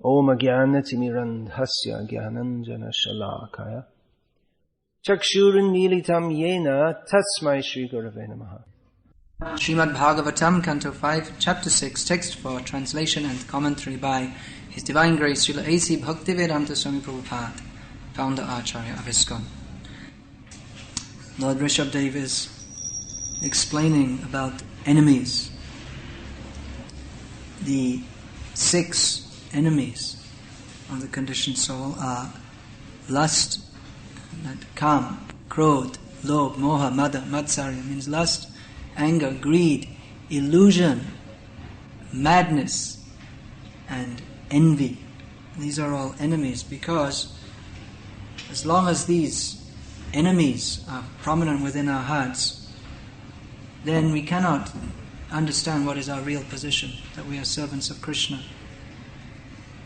Om Jnanatimirandhasya Jnananjana Shalakaya Chakshurunmilitam Yena Tasmai Shri Gurave Namaha. Srimad Bhagavatam, Canto 5, Chapter 6, Text for translation and commentary by His Divine Grace Srila A.C. Bhaktivedanta Swami Prabhupada, Founder Acharya of ISKCON. Lord Rishabhdev is explaining about enemies. The 6 enemies of the conditioned soul are lust, kam, krodh, lobh, moha, mada, matsarya means lust, anger, greed, illusion, madness, and envy. These are all enemies because as long as these enemies are prominent within our hearts, then we cannot understand what is our real position, that we are servants of Krishna.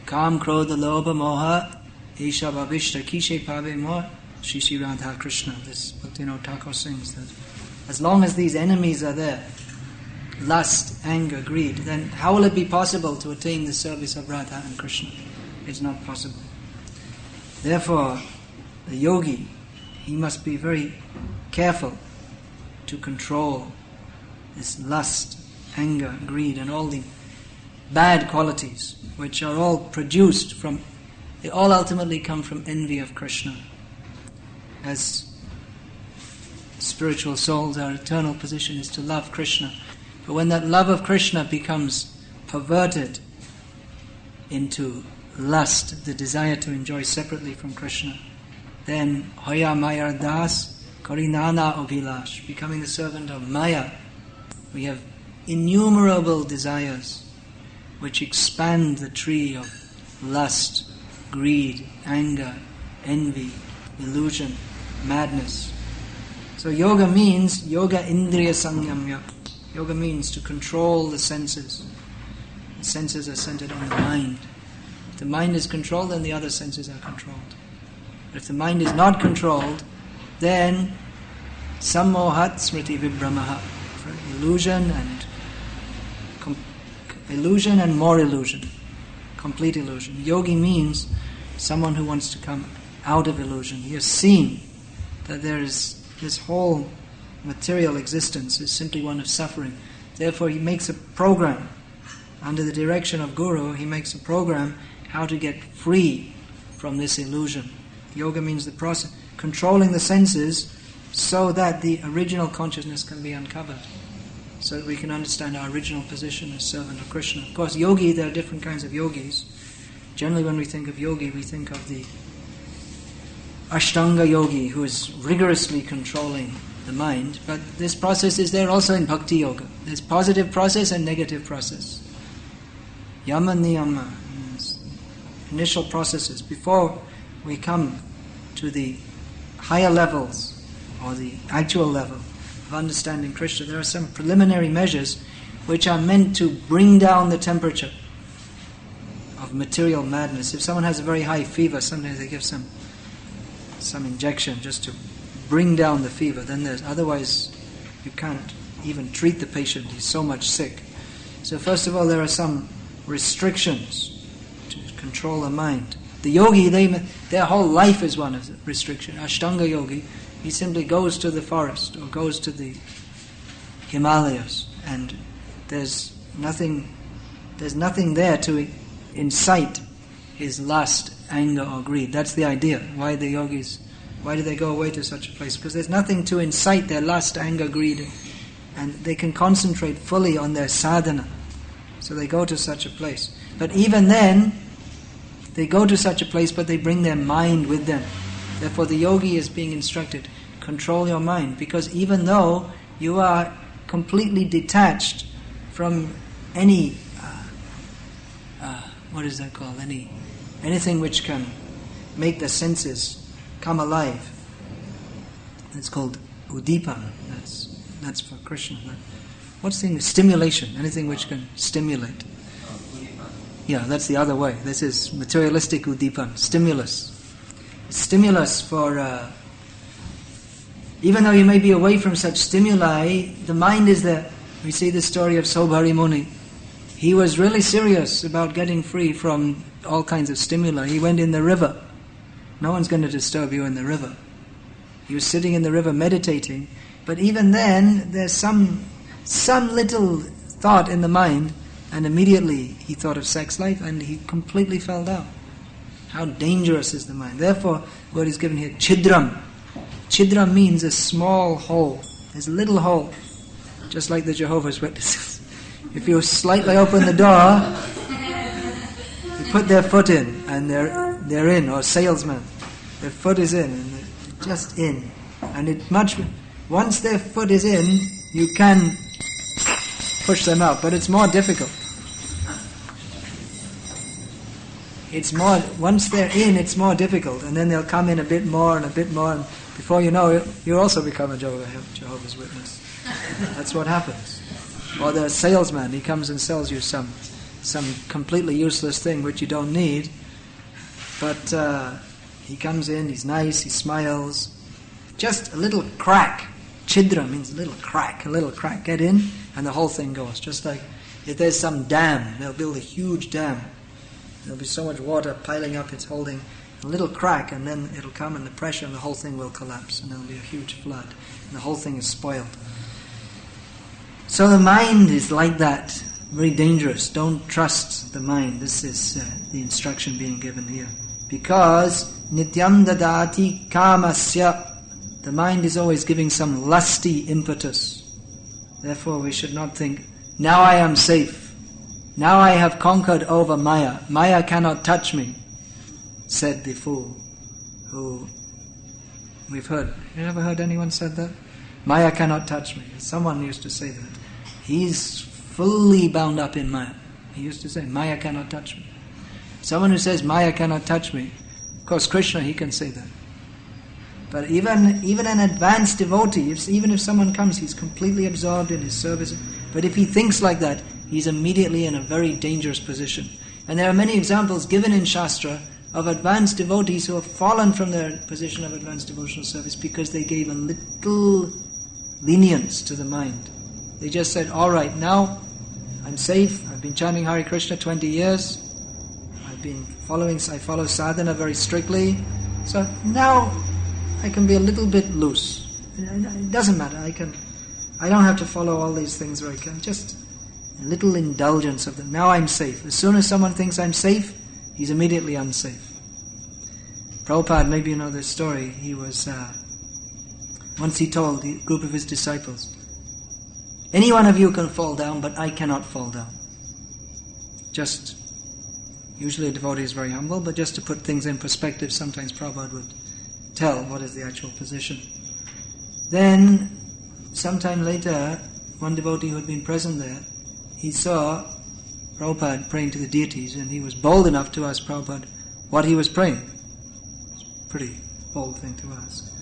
Kam, krodha, lobha, moha, isha, babishta, kishe, pave, moha, Shri Radha Krishna. This Bhaktivinoda Thakur sings that as long as these enemies are there, lust, anger, greed, then how will it be possible to attain the service of Radha and Krishna? It's not possible. Therefore, the yogi, he must be very careful to control this lust, anger, greed, and all the bad qualities, which are all produced from, they all ultimately come from envy of Krishna. As spiritual souls, our eternal position is to love Krishna. But when that love of Krishna becomes perverted into lust, the desire to enjoy separately from Krishna, then hoya mayar das karinana abhilash, becoming the servant of Maya, we have innumerable desires which expand the tree of lust, greed, anger, envy, illusion, madness. So yoga means yoga indriya samyamya. Yoga means to control the senses. The senses are centered on the mind. If the mind is controlled, then the other senses are controlled. But if the mind is not controlled, then sammohat smriti vibhramaha, illusion and more illusion, complete illusion. Yogi means someone who wants to come out of illusion. He has seen that there is this whole material existence is simply one of suffering. Therefore he makes a program. Under the direction of Guru, he makes a program how to get free from this illusion. Yoga means the process, controlling the senses so that the original consciousness can be uncovered, so that we can understand our original position as servant of Krishna. Of course, yogi, there are different kinds of yogis. Generally when we think of yogi, we think of the Ashtanga yogi who is rigorously controlling the mind, but this process is there also in Bhakti Yoga. There's positive process and negative process. Yama niyama, initial processes. Before we come to the higher levels, or the actual level of understanding Krishna, there are some preliminary measures which are meant to bring down the temperature of material madness. If someone has a very high fever, sometimes they give some injection just to bring down the fever. Then otherwise you can't even treat the patient, he's so much sick. So first of all, there are some restrictions to control the mind. The yogi, their whole life is one of restriction. Ashtanga yogi, he simply goes to the forest or goes to the Himalayas, and there's nothing there to incite his lust, anger or greed. That's the idea. Why do they go away to such a place? Because there's nothing to incite their lust, anger, greed, and they can concentrate fully on their sadhana. So they go to such a place. But even then, they go to such a place, but they bring their mind with them. Therefore the yogi is being instructed, control your mind, because even though you are completely detached from any, what is that called? Anything which can make the senses come alive. It's called udipan. That's for Krishna. What's the stimulation? Anything which can stimulate. Yeah, that's the other way. This is materialistic udipan, stimulus. Stimulus for, even though you may be away from such stimuli, the mind is there. We see the story of Sobhari Muni. He was really serious about getting free from all kinds of stimuli. He went in the river. No one's going to disturb you in the river. He was sitting in the river meditating, but even then there's some little thought in the mind, and immediately he thought of sex life and he completely fell down. How dangerous is the mind. Therefore, word is given here, chidram. Chidram means a small hole. There's a little hole, just like the Jehovah's Witnesses. If you slightly open the door, they put their foot in, and they're in, or salesman. Their foot is in, and they're just in. And once their foot is in, you can push them out, but it's more difficult. Once they're in, it's more difficult, and then they'll come in a bit more, and before you know it, you also become a Jehovah's Witness. That's what happens. Or the salesman, he comes and sells you some completely useless thing which you don't need, but he comes in, he's nice, he smiles. Just a little crack. Chidra means a little crack. Get in, and the whole thing goes. Just like if there's some dam, they'll build a huge dam. There'll be so much water piling up, it's holding a little crack, and then it'll come and the pressure and the whole thing will collapse, and there'll be a huge flood, and the whole thing is spoiled. So the mind is like that, very dangerous. Don't trust the mind. This is the instruction being given here. Because nityam dadati kamasya, the mind is always giving some lusty impetus. Therefore we should not think, now I am safe. Now I have conquered over Maya. Maya cannot touch me, said the fool. Who we've heard. You ever heard anyone said that? Maya cannot touch me. Someone used to say that. He's fully bound up in Maya. He used to say, Maya cannot touch me. Someone who says, Maya cannot touch me, of course Krishna, he can say that. But even an advanced devotee, even if someone comes, he's completely absorbed in his service. But if he thinks like that, he's immediately in a very dangerous position. And there are many examples given in Shastra of advanced devotees who have fallen from their position of advanced devotional service because they gave a little lenience to the mind. They just said, all right, now I'm safe. I've been chanting Hare Krishna 20 years. I follow sadhana very strictly. So now I can be a little bit loose. It doesn't matter. I don't have to follow all these things very carefully. Just a little indulgence of them. Now I'm safe. As soon as someone thinks I'm safe, he's immediately unsafe. Prabhupada, maybe you know this story. He was once he told a group of his disciples, any one of you can fall down, but I cannot fall down. Usually a devotee is very humble, but just to put things in perspective, sometimes Prabhupada would tell what is the actual position. Then, sometime later, one devotee who had been present there, he saw Prabhupada praying to the deities, and he was bold enough to ask Prabhupada what he was praying. It's a pretty bold thing to ask.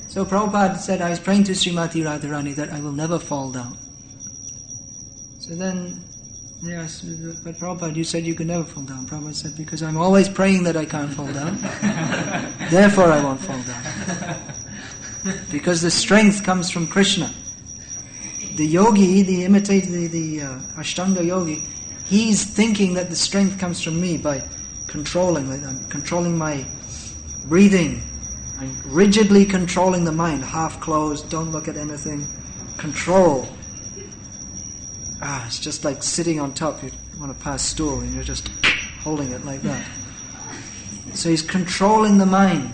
So Prabhupada said, I was praying to Srimati Radharani that I will never fall down. So then they asked, but Prabhupada, you said you could never fall down. Prabhupada said, because I'm always praying that I can't fall down. Therefore I won't fall down. Because the strength comes from Krishna. The yogi, the Ashtanga yogi, he's thinking that the strength comes from me by controlling my breathing. I'm rigidly controlling the mind, half closed, don't look at anything. Control. It's just like sitting on top. You want to pass stool and you're just holding it like that. So he's controlling the mind.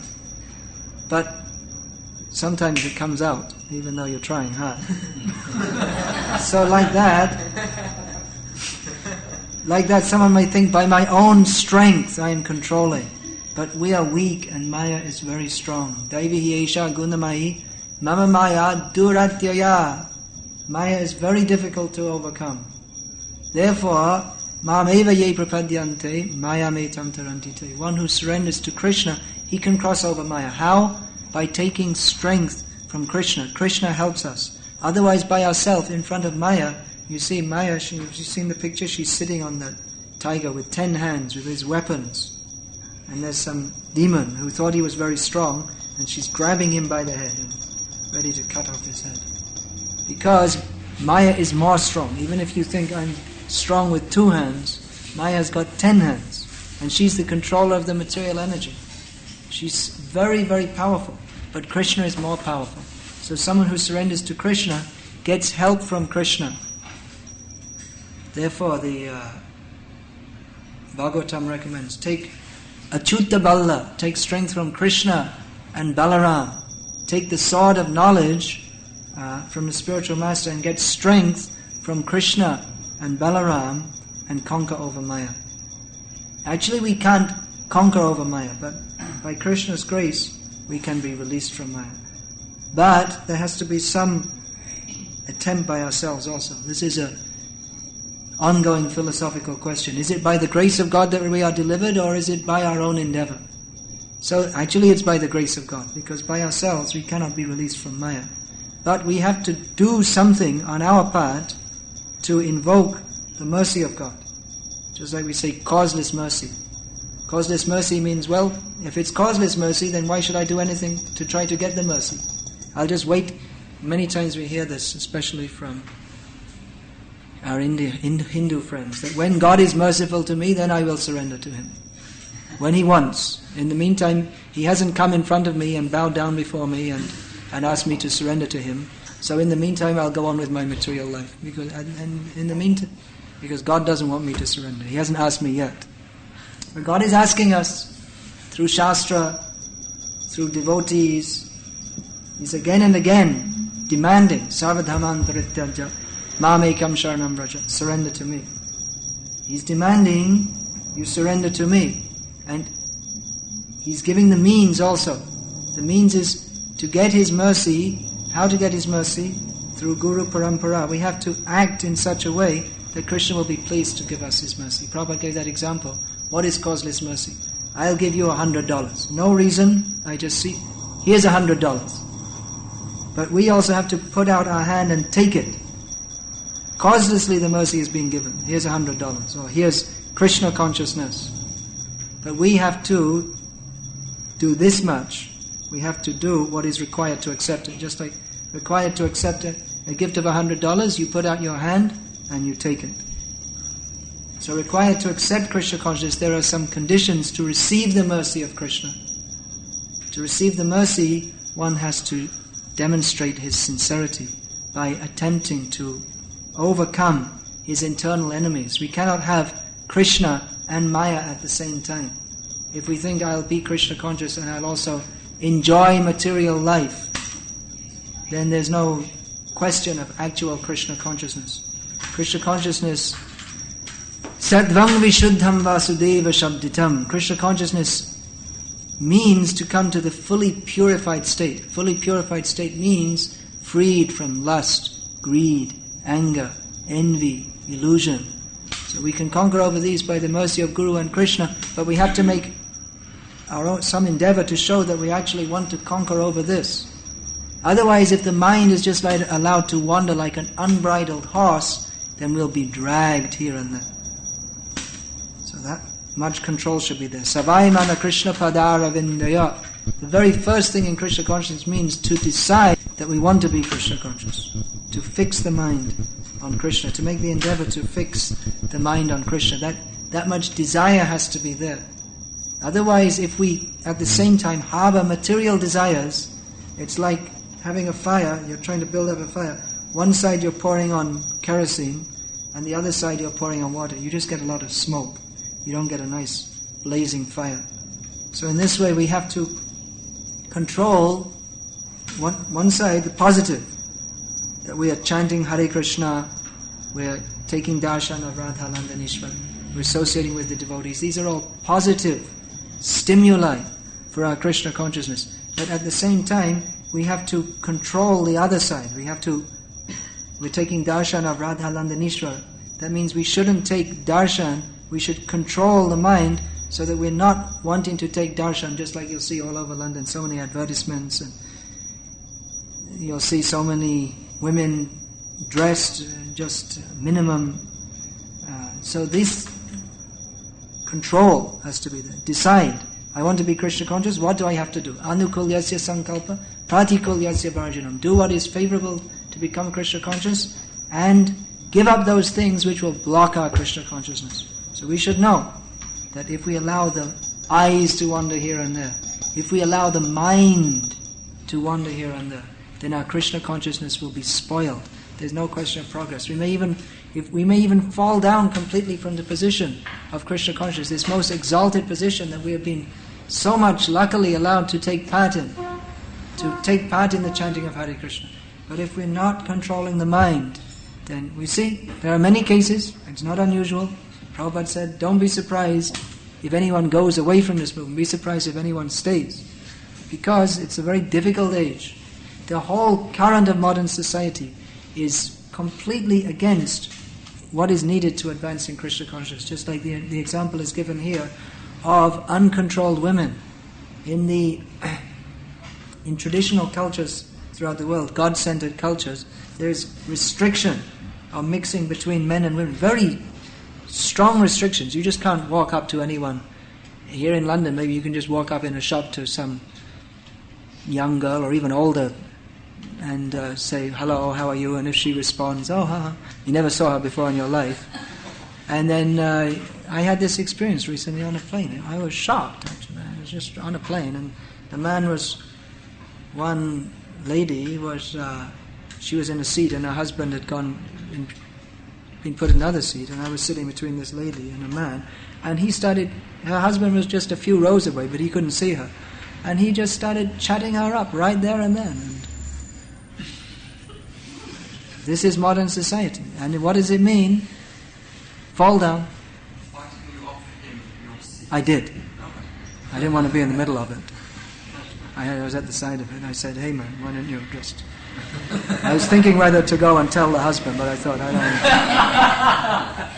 But sometimes it comes out, even though you're trying hard. So like that someone might think, by my own strength I am controlling. But we are weak and Maya is very strong. Daivihi esha gunamayi mama maya duratyaya. Maya is very difficult to overcome. Therefore, mameva ye prapadyante maya me tam tarantite. One who surrenders to Krishna, he can cross over Maya. How? By taking strength from Krishna. Krishna helps us. Otherwise, by ourselves, in front of Maya, you see Maya, you've seen the picture, she's sitting on that tiger with 10 hands, with his weapons. And there's some demon who thought he was very strong, and she's grabbing him by the head and ready to cut off his head. Because Maya is more strong. Even if you think I'm strong with 2 hands, Maya's got 10 hands. and she's the controller of the material energy. She's very, very powerful, but Krishna is more powerful. So someone who surrenders to Krishna gets help from Krishna. Therefore, the Bhagavatam recommends, take Achyuta Balla, take strength from Krishna and Balaram. Take the sword of knowledge from the spiritual master and get strength from Krishna and Balaram and conquer over Maya. Actually, we can't conquer over Maya, but by Krishna's grace, we can be released from Maya. But there has to be some attempt by ourselves also. This is an ongoing philosophical question. Is it by the grace of God that we are delivered, or is it by our own endeavor? So actually it's by the grace of God, because by ourselves we cannot be released from Maya. But we have to do something on our part to invoke the mercy of God. Just like we say causeless mercy. Causeless mercy means, well, if it's causeless mercy, then why should I do anything to try to get the mercy? I'll just wait. Many times we hear this, especially from our Hindu friends, that when God is merciful to me, then I will surrender to Him. When He wants. In the meantime, He hasn't come in front of me and bowed down before me and asked me to surrender to Him. So in the meantime, I'll go on with my material life. Because God doesn't want me to surrender. He hasn't asked me yet. But God is asking us through Shastra, through devotees. He's again and again demanding, Sarvadhaman Parityaja, Mamekam Sharanam Raja, surrender to me. He's demanding you surrender to me. And He's giving the means also. The means is to get His mercy. How to get His mercy? Through Guru Parampara. We have to act in such a way that Krishna will be pleased to give us His mercy. Prabhupada gave that example. What is causeless mercy? I'll give you $100. No reason, I just see, here's $100. But we also have to put out our hand and take it. Causelessly the mercy is being given. Here's $100. Or here's Krishna consciousness. But we have to do this much. We have to do what is required to accept it. Just like required to accept it, a gift of $100, you put out your hand and you take it. So required to accept Krishna consciousness, there are some conditions to receive the mercy of Krishna. To receive the mercy, one has to demonstrate his sincerity by attempting to overcome his internal enemies. We cannot have Krishna and Maya at the same time. If we think I'll be Krishna conscious and I'll also enjoy material life, then there's no question of actual Krishna consciousness. Krishna consciousness, Sattvam Vishuddham Vasudeva Shabditam. Krishna consciousness means to come to the fully purified state. Fully purified state means freed from lust, greed, anger, envy, illusion. So we can conquer over these by the mercy of Guru and Krishna, but we have to make our own, some endeavor to show that we actually want to conquer over this. Otherwise, if the mind is just allowed to wander like an unbridled horse, then we'll be dragged here and there. So that much control should be there. Savai mana Krishna padara vindaya. The very first thing in Krishna consciousness means to decide that we want to be Krishna conscious. To fix the mind on Krishna, to make the endeavor to fix the mind on Krishna. That much desire has to be there. Otherwise, if we at the same time harbor material desires, it's like having a fire. You're trying to build up a fire. One side you're pouring on kerosene, and the other side you're pouring on water. You just get a lot of smoke. You don't get a nice blazing fire. So in this way we have to control one side, the positive, that we are chanting Hare Krishna, we are taking darshan of Radha Landanishwar, we're associating with the devotees. These are all positive stimuli for our Krishna consciousness. But at the same time, we have to control the other side. We're taking darshan of Radha Landanishwar. That means we shouldn't take darshan, we should control the mind so that we're not wanting to take darshan, just like you'll see all over London, so many advertisements, and you'll see so many women dressed just minimum. So this control has to be there. Decide, I want to be Krishna conscious, what do I have to do? Anukulyasya sankalpa, pratikulyasya varjanam. Do what is favorable to become Krishna conscious, and give up those things which will block our Krishna consciousness. So we should know that if we allow the eyes to wander here and there, if we allow the mind to wander here and there, then our Krishna consciousness will be spoiled. There's no question of progress. We may even fall down completely from the position of Krishna consciousness, this most exalted position that we have been so much luckily allowed to take part in the chanting of Hare Krishna. But if we're not controlling the mind, then we see there are many cases, it's not unusual. Prabhupada said, don't be surprised if anyone goes away from this movement, be surprised if anyone stays. Because it's a very difficult age. The whole current of modern society is completely against what is needed to advance in Krishna consciousness. Just like the example is given here of uncontrolled women. In traditional cultures throughout the world, God-centered cultures, there's restriction of mixing between men and women. Very strong restrictions. You just can't walk up to anyone. Here in London, maybe you can just walk up in a shop to some young girl or even older and say, hello, how are you? And if she responds, oh, you never saw her before in your life. And then I had this experience recently on a plane. I was shocked, actually. I was just on a plane, and the man was, one lady was, she was in a seat, and her husband had been put in another seat, and I was sitting between this lady and a man, and her husband was just a few rows away, but he couldn't see her. And he just started chatting her up right there and then. And this is modern society. And what does it mean? Fall down. Why didn't you offer him your seat? I did. I didn't want to be in the middle of it. I was at the side of it. I said, hey man, why don't you just... I was thinking whether to go and tell the husband, but I thought, I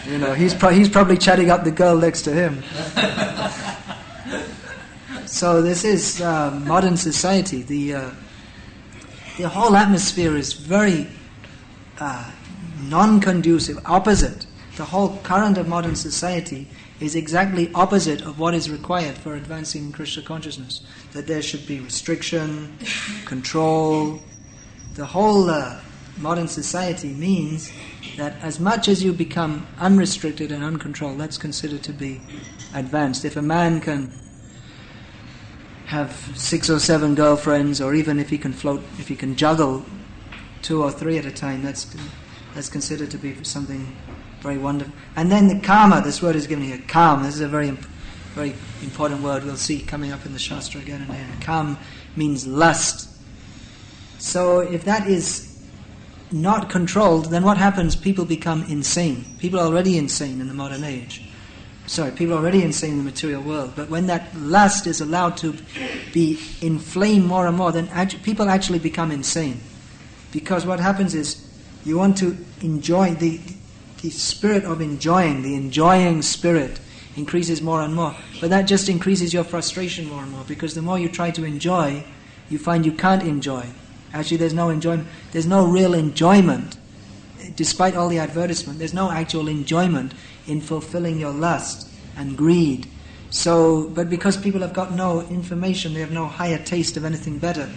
don't... he's probably chatting up the girl next to him. So this is modern society. The whole atmosphere is very non-conducive, opposite. The whole current of modern society is exactly opposite of what is required for advancing Krishna consciousness. That there should be restriction, control. The whole modern society means that as much as you become unrestricted and uncontrolled, that's considered to be advanced. If a man can have 6 or 7 girlfriends, or even if he can juggle 2 or 3 at a time, that's considered to be something very wonderful. And then the karma, this word is given here, kam. This is a very important word we'll see coming up in the Shastra again and again. Kam means lust. So if that is not controlled, then what happens? People become insane. People are already insane in the modern age. People are already insane in the material world. But when that lust is allowed to be inflamed more and more, then people actually become insane. Because what happens is, you want to enjoy the spirit of enjoying, the enjoying spirit increases more and more. But that just increases your frustration more and more, because the more you try to enjoy, you find you can't enjoy. Actually, there's no enjoyment. There's no real enjoyment. Despite all the advertisement, there's no actual enjoyment in fulfilling your lust and greed. But because people have got no information, they have no higher taste of anything better,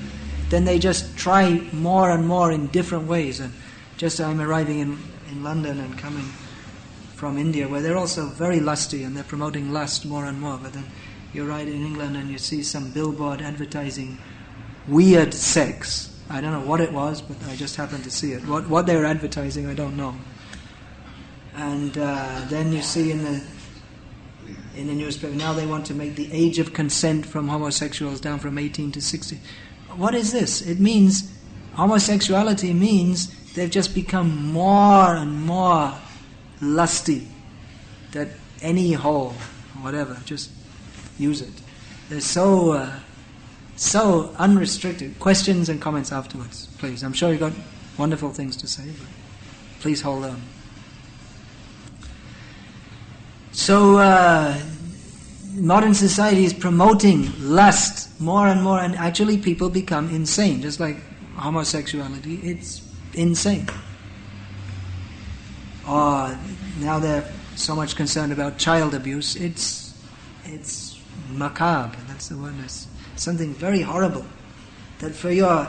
then they just try more and more in different ways. And just I'm arriving in London and coming from India, where they're also very lusty and they're promoting lust more and more. But then you ride in England and you see some billboard advertising weird sex. I don't know what it was, but I just happened to see it. What they were advertising, I don't know. And then you see in the newspaper, now they want to make the age of consent from homosexuals down from 18 to 16. What is this? It means, homosexuality means they've just become more and more lusty. That any hole, whatever, just use it. They're so unrestricted. Questions and comments afterwards, please. I'm sure you've got wonderful things to say, but please hold on. So, modern society is promoting lust more and more, and actually people become insane. Just like homosexuality, it's insane. Or now they're so much concerned about child abuse. It's macabre. That's the word. It's something very horrible. That for your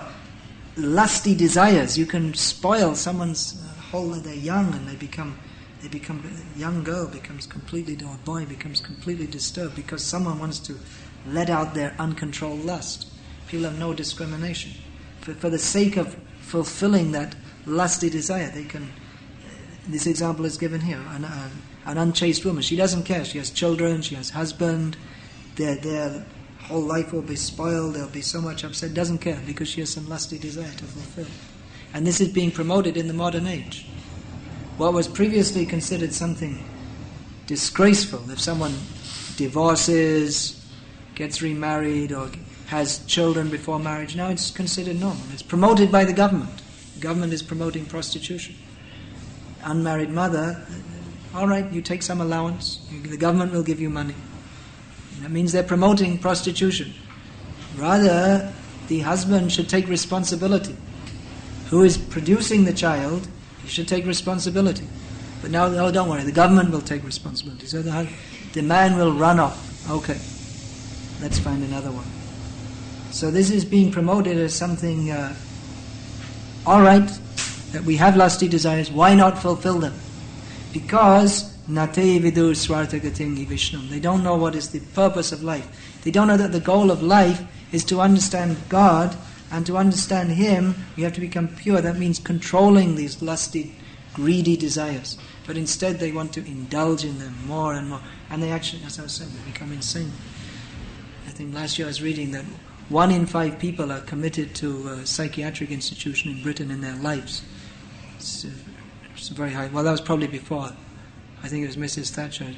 lusty desires, you can spoil someone's whole. They're young and they become a young girl becomes completely, or a boy becomes completely disturbed because someone wants to let out their uncontrolled lust. People have no discrimination. For the sake of fulfilling that lusty desire, they can. This example is given here. An unchaste woman, she doesn't care. She has children, she has husband. Their whole life will be spoiled. They'll be so much upset. Doesn't care because she has some lusty desire to fulfill. And this is being promoted in the modern age. What was previously considered something disgraceful, if someone divorces, gets remarried, or has children before marriage, now it's considered normal. It's promoted by the government. The government is promoting prostitution. Unmarried mother, all right, you take some allowance, the government will give you money. That means they're promoting prostitution. Rather, the husband should take responsibility. Who is producing the child, he should take responsibility. But now, oh, don't worry, the government will take responsibility. So the man will run off. Okay, let's find another one. So this is being promoted as something, all right, that we have lusty desires, why not fulfill them? Because nate vidur swartagatingi vishnum. They don't know what is the purpose of life. They don't know that the goal of life is to understand God, and to understand Him, you have to become pure. That means controlling these lusty, greedy desires. But instead they want to indulge in them more and more. And they actually, as I was saying, they become insane. I think last year I was reading that 1 in 5 people are committed to a psychiatric institution in Britain in their lives. It's very high. Well, that was probably before. I think it was Mrs. Thatcher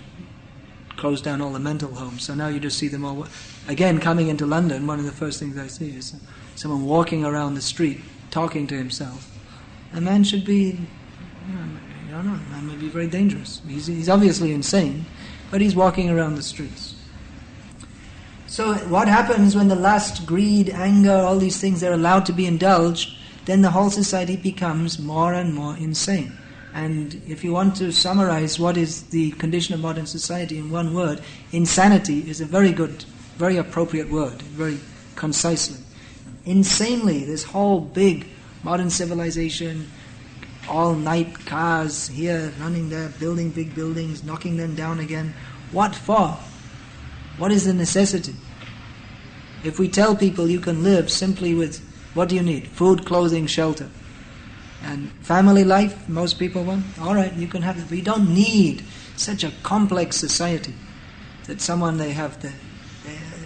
closed down all the mental homes. So now you just see them all. Again, coming into London, one of the first things I see is someone walking around the street, talking to himself. A man should be, I don't know, a man may be very dangerous. He's obviously insane, but he's walking around the streets. So what happens when the lust, greed, anger, all these things, they're allowed to be indulged, then the whole society becomes more and more insane. And if you want to summarize what is the condition of modern society in one word, insanity is a very good, very appropriate word, very concisely. Insanely, this whole big modern civilization, all-night cars here, running there, building big buildings, knocking them down again. What for? What is the necessity? If we tell people you can live simply with, what do you need? Food, clothing, shelter. And family life, most people want, all right, you can have it. We don't need such a complex society that they have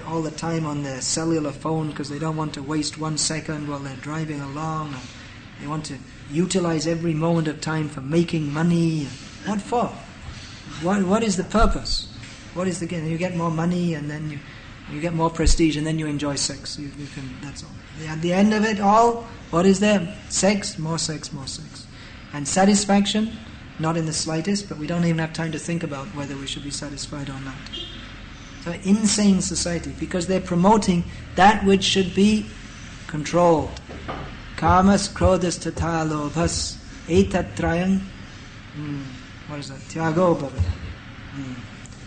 all the time on their cellular phone because they don't want to waste 1 second while they're driving along. And they want to utilize every moment of time for making money. What for? What is the purpose? What is the gain? You get more money and then you get more prestige and then you enjoy sex. You can, that's all. At the end of it all, what is there? Sex, more sex, more sex. And satisfaction, not in the slightest, but we don't even have time to think about whether we should be satisfied or not. So insane society, because they're promoting that which should be controlled. Kamas, krodhas, tata, lobhas, etatrayam. What is that? Tyago bhava.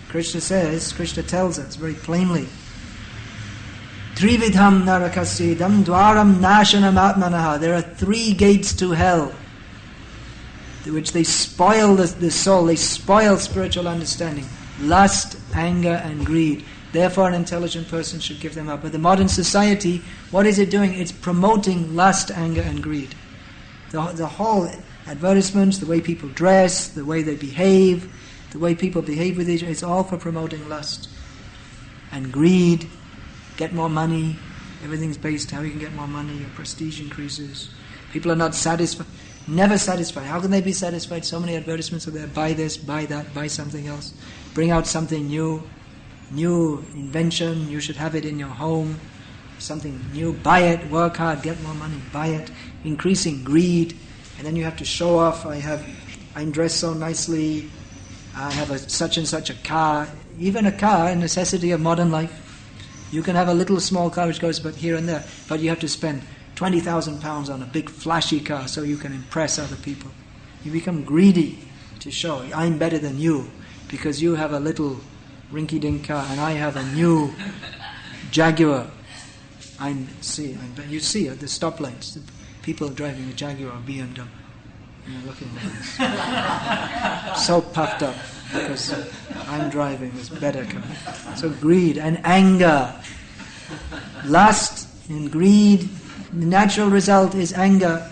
Krishna tells us very plainly, Trividham narakasidam dwaram nashanam atmanaha. There are 3 gates to hell, which they spoil the soul, they spoil spiritual understanding. Lust, anger and greed. Therefore an intelligent person should give them up. But the modern society, what is it doing? It's promoting lust, anger and greed. The whole advertisements, the way people dress, the way they behave, the way people behave with each other, it's all for promoting lust and greed. Get more money. Everything's based how you can get more money. Your prestige increases. People are not satisfied. Never satisfied. How can they be satisfied? So many advertisements are there. Buy this, buy that, buy something else. Bring out something new invention. You should have it in your home. Something new. Buy it. Work hard. Get more money. Buy it. Increasing greed. And then you have to show off. I'm dressed so nicely. I have such and such a car. Even a car, a necessity of modern life. You can have a little small car which goes but here and there, but you have to spend £20,000 on a big flashy car so you can impress other people. You become greedy to show, I'm better than you because you have a little rinky-dink car and I have a new Jaguar. You see at the stoplights, the people driving a Jaguar or BMW. looking like this. So puffed up because I'm driving, there's better coming. So greed and anger. Lust and greed, the natural result is anger.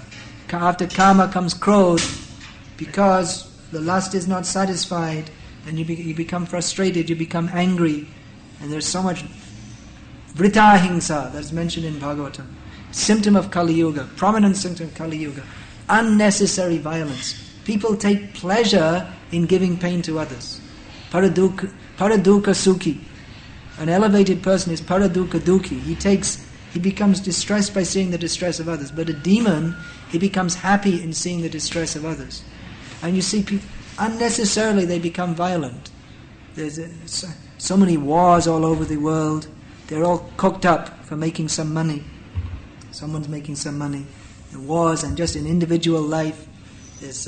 After karma comes krodh, because the lust is not satisfied, and you become frustrated, you become angry, and there's so much vrittahingsa that's mentioned in Bhagavatam. Symptom of Kali Yuga, prominent symptom of Kali Yuga. Unnecessary violence. People take pleasure in giving pain to others. Paradukkha sukhi. An elevated person is paradukkha dukhi. He becomes distressed by seeing the distress of others. But a demon, he becomes happy in seeing the distress of others. And you see people, unnecessarily they become violent. There's so many wars all over the world. They're all cooked up for making some money. Someone's making some money. The wars, and just in individual life, there's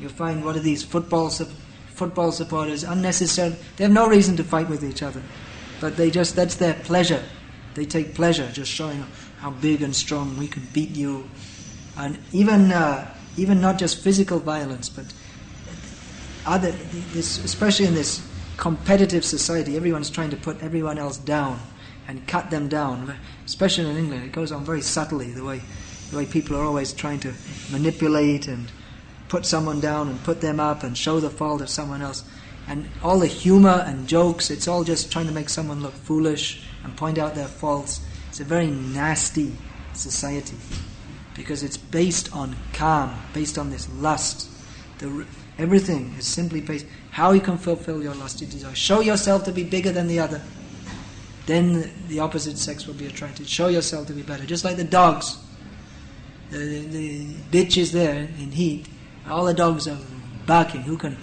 you find what are these football supporters, unnecessary. They have no reason to fight with each other, but that's their pleasure. They take pleasure just showing how big and strong we can beat you, and even not just physical violence, but especially in this competitive society, everyone's trying to put everyone else down and cut them down. Especially in England, it goes on very subtly, the way people are always trying to manipulate and put someone down and put them up and show the fault of someone else. And all the humor and jokes, it's all just trying to make someone look foolish and point out their faults. It's a very nasty society because it's based on kam, based on this lust. Everything is simply based how you can fulfill your lusty desire. Show yourself to be bigger than the other. Then the opposite sex will be attracted. Show yourself to be better. Just like the dogs. The bitch is there in heat. All the dogs are barking. Who can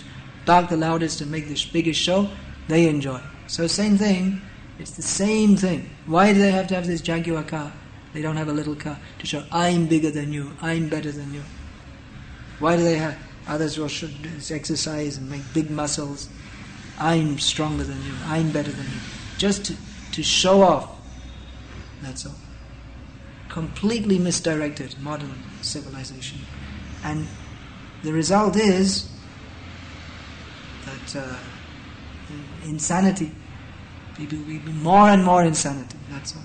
bark the loudest and make the biggest show? They enjoy. So same thing. It's the same thing. Why do they have to have this Jaguar car? They don't have a little car to show, I'm bigger than you, I'm better than you. Why do they have... Others will exercise and make big muscles. I'm stronger than you, I'm better than you. Just to show off. That's all. Completely misdirected modern civilization. And the result is that insanity. People will be more and more insanity. That's all.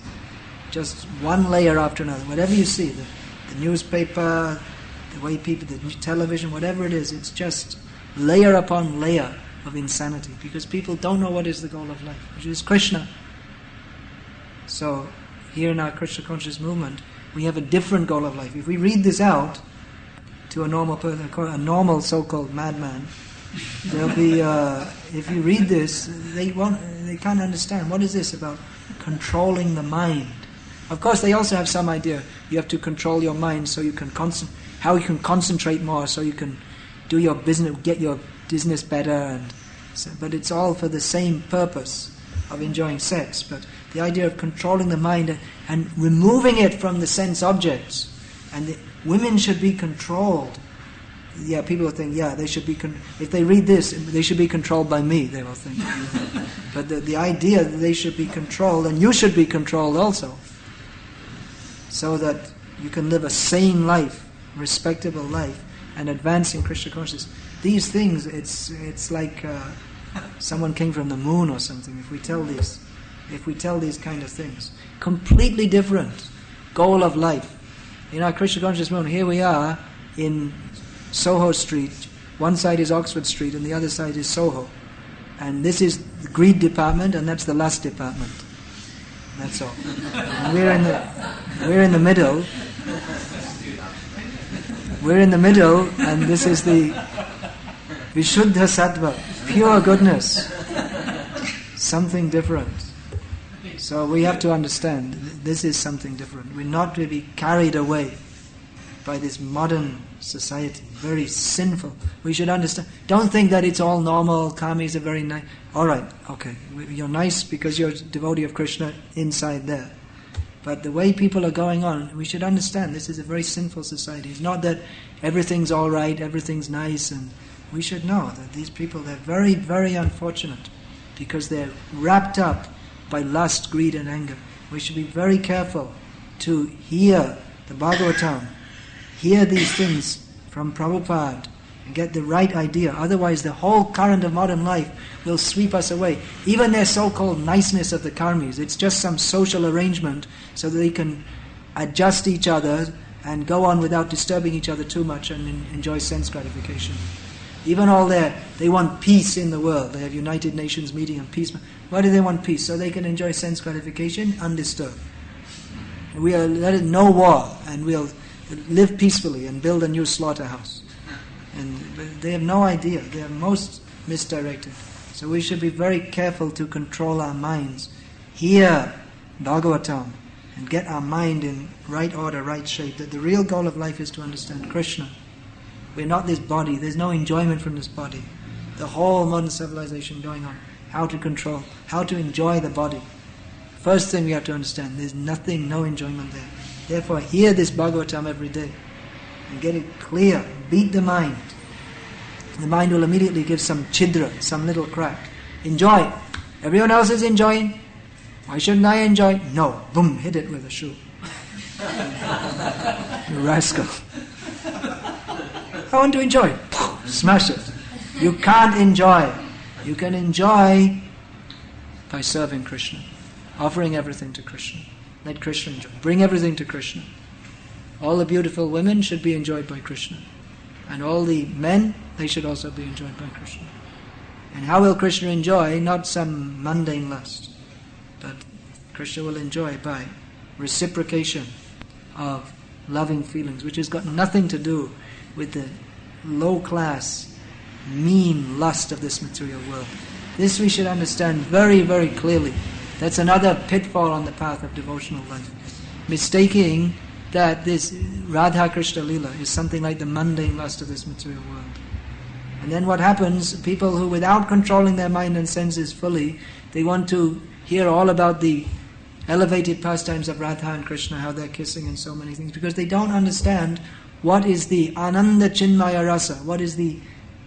Just one layer after another. Whatever you see, the newspaper, the way people, the television, whatever it is, it's just layer upon layer of insanity. Because people don't know what is the goal of life, which is Krishna. So, here in our Krishna conscious movement, we have a different goal of life. If we read this out to a normal person, a normal so-called madman, there'll be. If you read this, they can't understand. What is this about controlling the mind? Of course, they also have some idea. You have to control your mind so you can how you can concentrate more, so you can do your business, get your business better, but it's all for the same purpose of enjoying sex. But the idea of controlling the mind and removing it from the sense objects, and women should be controlled. Yeah, people will think, they should be. If they read this, they should be controlled by me. They will think. But the idea that they should be controlled, and you should be controlled also, so that you can live a sane life, respectable life, and advance in Krishna consciousness. These things, it's like someone came from the moon or something. If we tell these kind of things, completely different goal of life. In our Krishna conscious movement, here we are in Soho Street. One side is Oxford Street, and the other side is Soho. And this is the greed department, and that's the lust department. That's all. And we're in the middle. We're in the middle, and this is the Vishuddha Sattva, pure goodness. Something different. So we have to understand, this is something different. We're not to be carried away by this modern society, very sinful. We should understand. Don't think that it's all normal, kamis are very nice. Alright, okay, you're nice because you're a devotee of Krishna inside there. But the way people are going on, we should understand this is a very sinful society. It's not that everything's alright, everything's nice, and we should know that these people, they're very, very unfortunate because they're wrapped up by lust, greed and anger. We should be very careful to hear the Bhagavatam, hear these things from Prabhupada and get the right idea. Otherwise the whole current of modern life will sweep us away. Even their so-called niceness of the karmis, it's just some social arrangement so that they can adjust each other and go on without disturbing each other too much and enjoy sense gratification. Even all they want peace in the world. They have United Nations meeting on peace. Why do they want peace? So they can enjoy sense gratification undisturbed. We'll let it no war, and we'll live peacefully and build a new slaughterhouse. And they have no idea. They are most misdirected. So we should be very careful to control our minds. Hear Bhagavatam and get our mind in right order, right shape. That the real goal of life is to understand Krishna. We're not this body. There's no enjoyment from this body. The whole modern civilization going on. How to control, how to enjoy the body. First thing we have to understand, there's nothing, no enjoyment there. Therefore, hear this Bhagavatam every day and get it clear. Beat the mind. The mind will immediately give some chidra, some little crack. Enjoy. Everyone else is enjoying. Why shouldn't I enjoy? No. Boom, hit it with a shoe. You rascal. I want to enjoy. Smash it. You can't enjoy. You can enjoy by serving Krishna, offering everything to Krishna. Let Krishna enjoy. Bring everything to Krishna. All the beautiful women should be enjoyed by Krishna. And all the men, they should also be enjoyed by Krishna. And how will Krishna enjoy? Not some mundane lust, but Krishna will enjoy by reciprocation of loving feelings, which has got nothing to do with the low-class, mean lust of this material world. This we should understand very, very clearly. That's another pitfall on the path of devotional life. Mistaking that this Radha Krishna Leela is something like the mundane lust of this material world. And then what happens, people who without controlling their mind and senses fully, they want to hear all about the elevated pastimes of Radha and Krishna, how they're kissing and so many things, because they don't understand what is the Ananda Chinmaya Rasa, what is the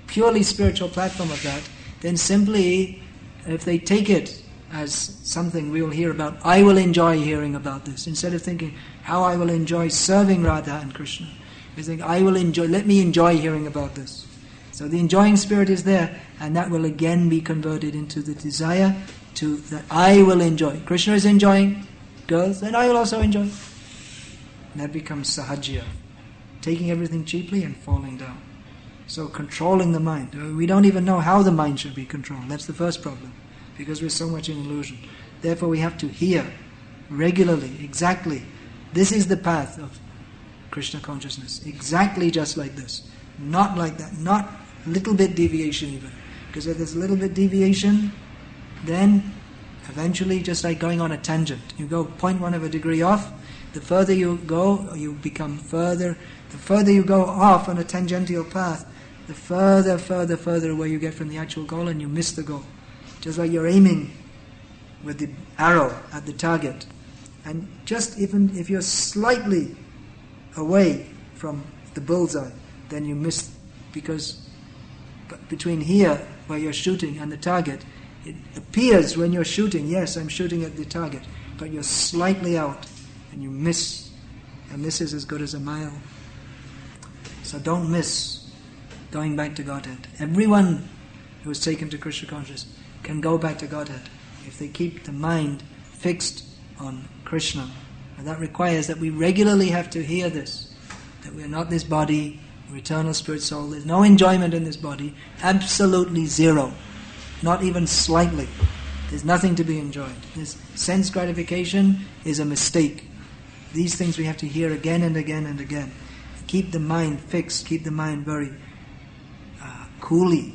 purely spiritual platform of that. Then simply, if they take it as something we will hear about, I will enjoy hearing about this, instead of thinking how I will enjoy serving Radha and Krishna. They think, let me enjoy hearing about this. So the enjoying spirit is there, and that will again be converted into the desire that I will enjoy. Krishna is enjoying girls, then I will also enjoy. And that becomes sahajya, taking everything cheaply and falling down. So controlling the mind. We don't even know how the mind should be controlled. That's the first problem, because we're so much in illusion. Therefore we have to hear regularly, exactly. This is the path of Krishna consciousness. Exactly just like this. Not like that. Not little bit deviation even. Because if there's a little bit deviation, then eventually just like going on a tangent. You go 0.1 of a degree off, the further you go, you become further. The further you go off on a tangential path, the further away you get from the actual goal, and you miss the goal. Just like you're aiming with the arrow at the target, and just even if you're slightly away from the bullseye, then you miss, because between here where you're shooting and the target, it appears when you're shooting, yes, I'm shooting at the target, but you're slightly out and you miss. A miss is as good as a mile. So don't miss going back to Godhead. Everyone who is taken to Krishna consciousness can go back to Godhead if they keep the mind fixed on Krishna. And that requires that we regularly have to hear this, that we are not this body, we're eternal spirit soul. There's no enjoyment in this body, absolutely zero, not even slightly. There's nothing to be enjoyed. This sense gratification is a mistake. These things we have to hear again and again and again. Keep the mind fixed, keep the mind very coolly.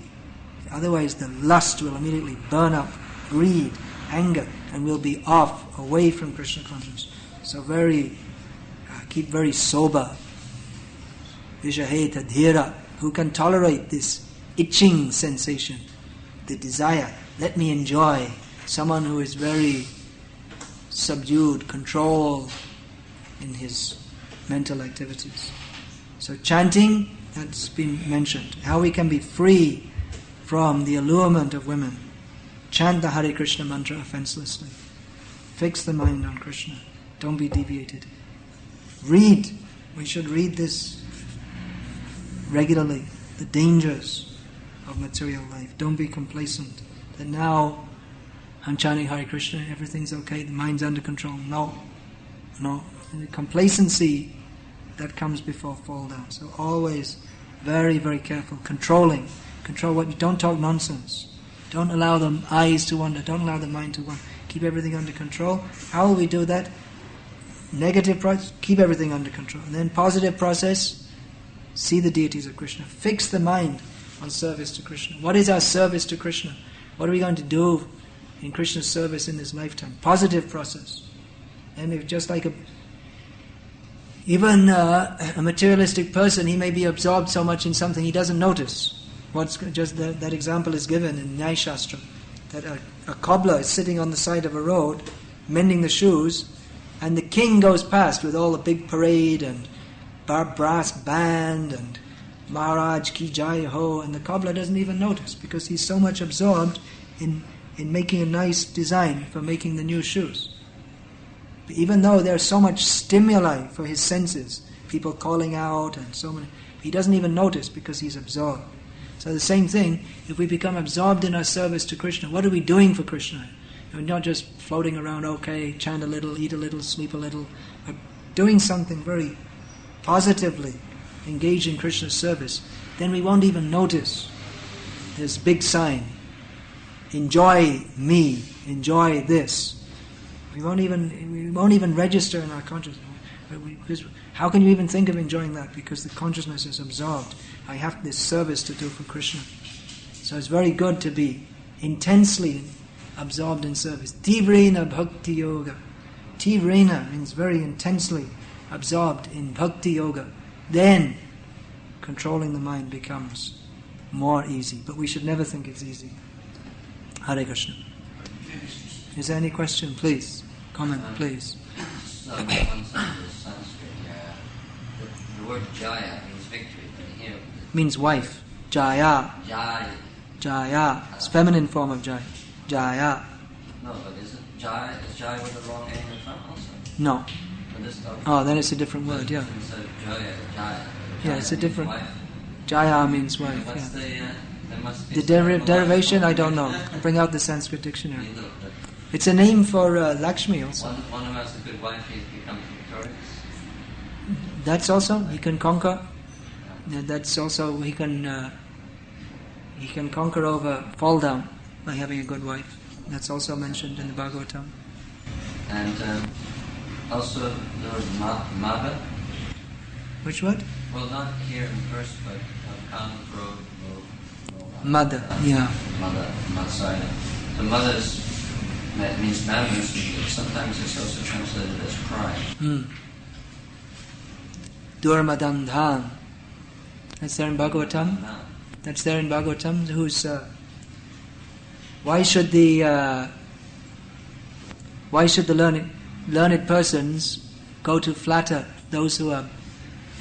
Otherwise the lust will immediately burn up, greed, anger, and we'll be off, away from Krishna consciousness. So keep very sober. Vishaheta dhira, who can tolerate this itching sensation, the desire, let me enjoy. Someone who is very subdued, control in his mental activities. So chanting, that's been mentioned. How we can be free from the allurement of women. Chant the Hare Krishna mantra offenselessly. Fix the mind on Krishna. Don't be deviated. Read. We should read this regularly the dangers of material life. Don't be complacent that now I'm chanting Hare Krishna, everything's okay, the mind's under control. No. The complacency that comes before fall down. So always very, very careful. Control what you don't talk nonsense. Don't allow the eyes to wander. Don't allow the mind to wander. Keep everything under control. How will we do that? Negative process, keep everything under control. And then positive process, see the deities of Krishna. Fix the mind on service to Krishna. What is our service to Krishna? What are we going to do in Krishna's service in this lifetime? Positive process. And if just like even a materialistic person, he may be absorbed so much in something he doesn't notice. That example is given in Nyaya Shastra, that a cobbler is sitting on the side of a road, mending the shoes, and the king goes past with all the big parade and brass band and Maharaj Ki Jai Ho, and the cobbler doesn't even notice because he's so much absorbed in making a nice design for making the new shoes. But even though there's so much stimuli for his senses, people calling out and so many, he doesn't even notice because he's absorbed. So the same thing, if we become absorbed in our service to Krishna, what are we doing for Krishna? We're not just floating around, okay, chant a little, eat a little, sleep a little, but doing something very positively, engage in Krishna's service, then we won't even notice. There's a big sign, enjoy me, enjoy this. We won't even register in our consciousness. Because how can you even think of enjoying that? Because the consciousness is absorbed. I have this service to do for Krishna. So it's very good to be intensely absorbed in service. Tivrena Bhakti Yoga. Tivrena means very intensely absorbed in Bhakti Yoga. Then controlling the mind becomes more easy. But we should never think it's easy. Hare Krishna. Is there any question? Please. Comment, please. So, one side is Sanskrit. The word Jaya means victory, but here means wife. Jaya. Jaya. Jaya. It's feminine form of Jaya. Jaya. No, but is it Jaya? Is Jaya with a long A in the front also? No. But this doesn't. Oh, then it's a different word, yeah. Instead of Jaya, Jaya. Yeah, it's a means different... wife. Jaya means wife, What's yeah. there must be The derivation, I don't know. Bring out the Sanskrit dictionary. It's a name for Lakshmi also. One who has a good wife, he becomes victorious. That's also, he can conquer. That's also, he can conquer over fall down by having a good wife. That's also mentioned in the Bhagavatam. And also there was Mother. Which word? Well, not here in verse, but Mother, yeah. Mother, sorry. The mother's means madness, but sometimes it's also translated as pride. Durmadandhan. That's there in Bhagavatam. No. That's there in Bhagavatam. Who's why should the learned persons go to flatter those who are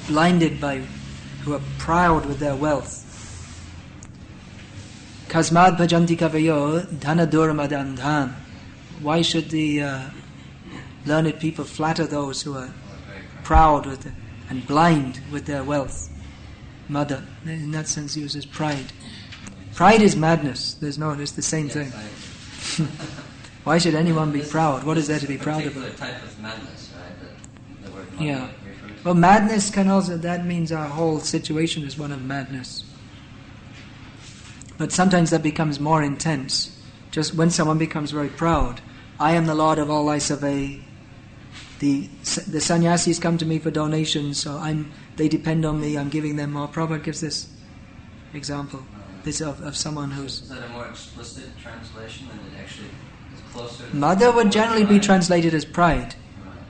blinded who are proud with their wealth? Kasmad bhajanti kavayo dhana durmadandhan. Why should the learned people flatter those who are proud and blind with their wealth? Mother, in that sense, uses pride. Pride is madness. It's the same thing. Why should anyone be proud? What is there to be proud about? It's a particular type of madness, right? The word Yeah. refers Well, madness can also, that means our whole situation is one of madness. But sometimes that becomes more intense. Just when someone becomes very proud, I am the Lord of all I survey. The sannyasis come to me for donations, so they depend on me, I'm giving them more. Prabhupada gives this example. This of someone who's... Is that a more explicit translation than it actually is closer? Mother would generally be translated as pride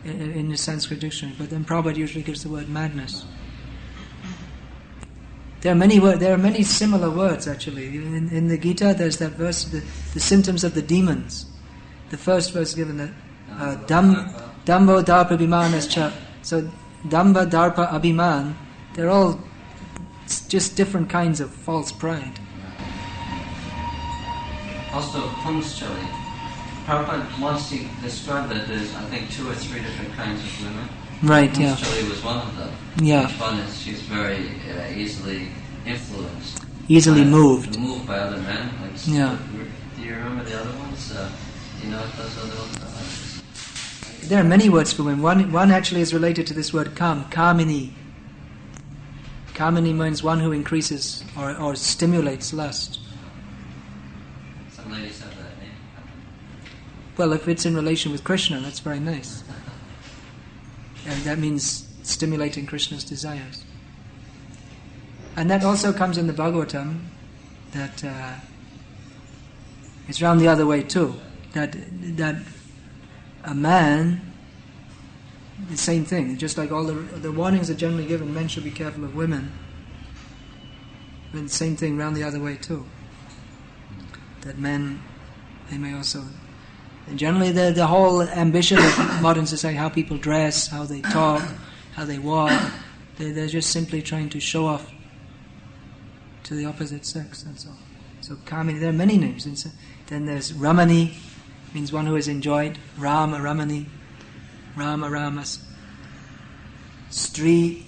in the Sanskrit dictionary, but then Prabhupada usually gives the word madness. There are many similar words actually. In the Gita there's that verse, the symptoms of the demons. The first verse given that Dhambo Darpa Abhimanascha. So Damba, Darpa, Abhiman, they're all just different kinds of false pride. Also, Pumschali. Prabhupada wants to describe that there's, I think, 2 or 3 different kinds of women. Right, yeah. Julie was one of them. Yeah. Which one is she's very easily influenced. Easily moved. Moved by other men. Like, Yeah. do you remember the other ones? Do you know what those other ones are? There are many words for women. One actually is related to this word kam, kamini. Kamini means one who increases or stimulates lust. Some ladies have that name. Well, if it's in relation with Krishna, that's very nice. And that means stimulating Krishna's desires. And that also comes in the Bhagavatam, that it's round the other way too. That a man, the same thing, just like all the warnings are generally given, men should be careful of women. But the same thing round the other way too. That men, they may also... And generally the whole ambition of modern society, how people dress, how they talk, how they walk, they're just simply trying to show off to the opposite sex, that's all. So Kamini, there are many names. Then there's Ramani, means one who is enjoyed. Rama, Ramani, Rama, Ramas. Stri,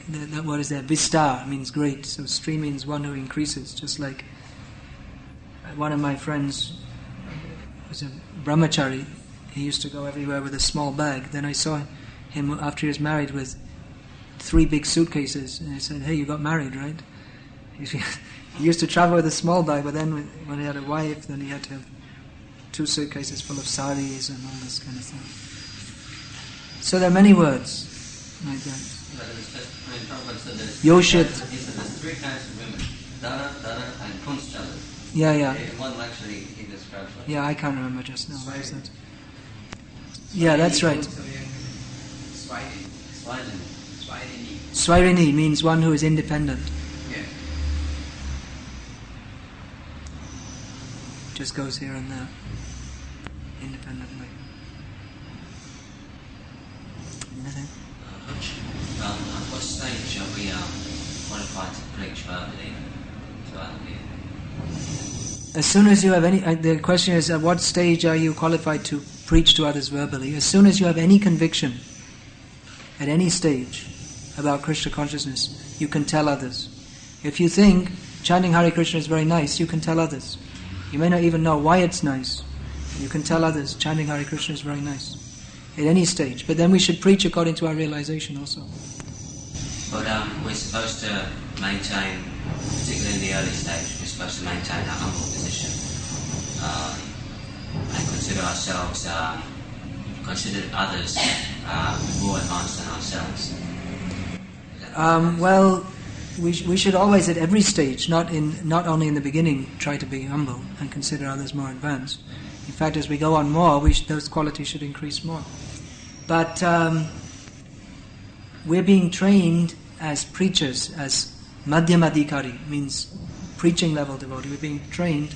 that word is there. Vistar means great. So Stri means one who increases. Just like one of my friends was a brahmachari. He used to go everywhere with a small bag. Then I saw him after he was married with 3 big suitcases. And I said, "Hey, you got married, right?" He used to travel with a small bag, but then when he had a wife, then he had to have 2 suitcases full of saris and all this kind of thing. So there are many words like that. Yoshit. He said there's 3 kinds of women: Dara, and Kunstjala. Yeah. In one lecture he describes like Yeah, I can't remember just now. What is that? Yeah, that's right. Swarini means one who is independent. Yeah. Just goes here and there independently. Anything? at what stage are we qualified to preach verbally to other people? As soon as you have any... the question is, at what stage are you qualified to preach to others verbally? As soon as you have any conviction, at any stage, about Krishna consciousness, you can tell others. If you think chanting Hare Krishna is very nice, you can tell others. You may not even know why it's nice. You can tell others chanting Hare Krishna is very nice. At any stage. But then we should preach according to our realization also. But we're supposed to maintain, particularly in the early stage, we're supposed to maintain a humble position and consider ourselves, consider others more advanced than ourselves. Well, we should always, at every stage, not only in the beginning, try to be humble and consider others more advanced. In fact, as we go on more, those qualities should increase more. But we're being trained as preachers, as madhyamadikari, means preaching level devotee. We're being trained